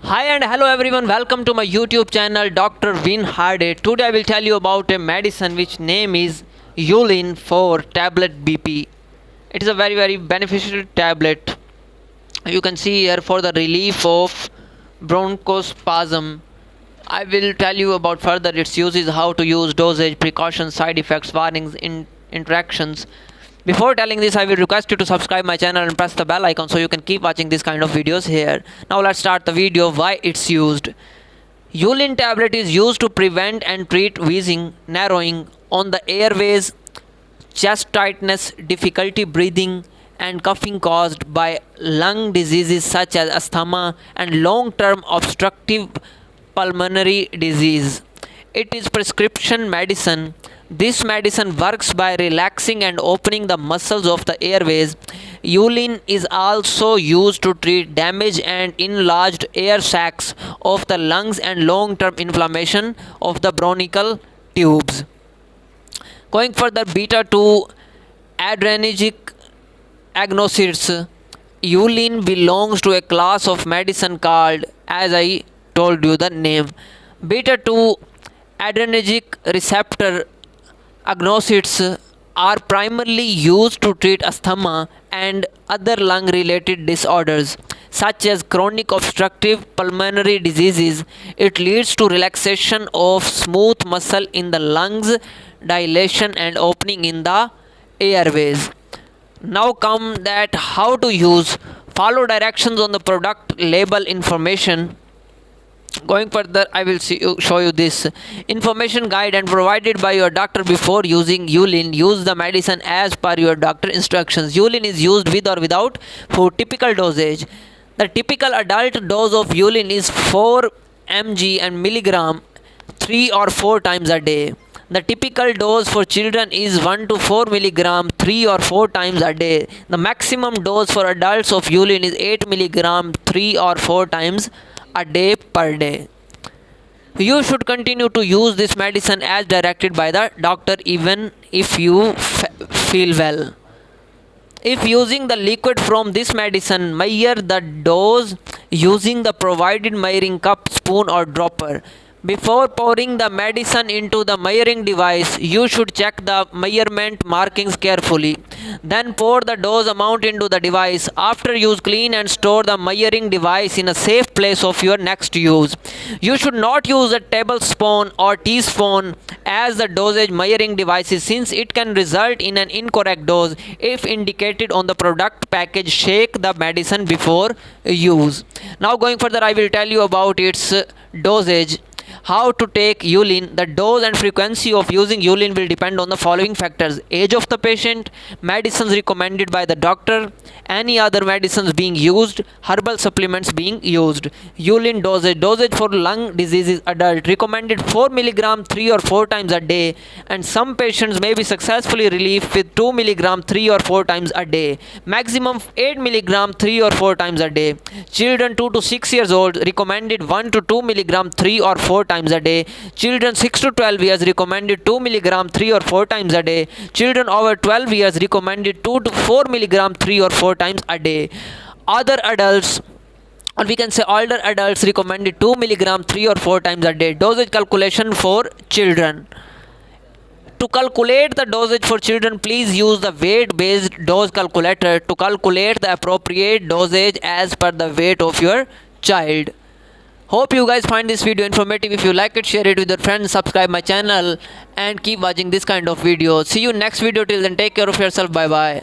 Hi and hello everyone, welcome to my YouTube channel Dr. Vin Hardy. Today I will tell you about a medicine which name is Yulin for tablet BP. It is a very beneficial tablet. You can see here for the relief of bronchospasm. I will tell you about further its uses, how to use, dosage, precautions, side effects, warnings, interactions. Before telling this, I will request you to subscribe my channel and press the bell icon so you can keep watching this kind of videos here. Now let's start the video why it's used. Yulin tablet is used to prevent and treat wheezing, narrowing on the airways, chest tightness, difficulty breathing, and coughing caused by lung diseases such as asthma and long-term obstructive pulmonary disease. It is prescription medicine. This medicine works by relaxing and opening the muscles of the airways. Yulin is also used to treat damaged and enlarged air sacs of the lungs and long-term inflammation of the bronchial tubes. Going further, beta 2 adrenergic agonists. Yulin belongs to a class of medicine called, as I told you the name, beta 2 adrenergic receptor agonists are primarily used to treat asthma and other lung related disorders such as chronic obstructive pulmonary diseases. It leads to relaxation of smooth muscle in the lungs, dilation and opening in the airways. Now come that how to use. Follow directions on the product label information. Going further, I will show you this information guide and provided by your doctor before using Yulin. Use the medicine as per your doctor instructions. Yulin is used with or without for typical dosage. The typical adult dose of Yulin is 4 mg and milligram 3 or 4 times a day. The typical dose for children is 1 to 4 milligram 3 or 4 times a day. The maximum dose for adults of Yulin is 8 milligram 3 or 4 times a day per day. You should continue to use this medicine as directed by the doctor even if you feel well. If using the liquid from this medicine, measure the dose using the provided measuring cup, spoon or dropper. Before pouring the medicine into the measuring device, you should check the measurement markings carefully. Then pour the dose amount into the device. After use, clean and store the measuring device in a safe place of your next use. You should not use a tablespoon or teaspoon as the dosage measuring devices since it can result in an incorrect dose. If indicated on the product package, shake the medicine before use. Now going further, I will tell you about its dosage. How to take Yulin. The dose and frequency of using Yulin will depend on the following factors: age of the patient, medicines recommended by the doctor, any other medicines being used, herbal supplements being used. Yulin dosage for lung diseases adult recommended 4 milligram 3 or 4 times a day, and some patients may be successfully relieved with 2 milligram 3 or 4 times a day. Maximum 8 milligram 3 or 4 times a day. Children 2 to 6 years old recommended 1 to 2 milligram 3 or 4 times a day. Children 6 to 12 years recommended 2 milligram 3 or 4 times a day. Children over 12 years recommended 2 to 4 milligram 3 or 4 times a day. Other adults, or we can say older adults, recommended 2 milligram 3 or 4 times a day. Dosage calculation for children. To calculate the dosage for children, please use the weight-based dose calculator to calculate the appropriate dosage as per the weight of your child. Hope you guys find this video informative. If you like it, share it with your friends, subscribe my channel and keep watching this kind of videos. See you next video. Till then, take care of yourself. Bye bye.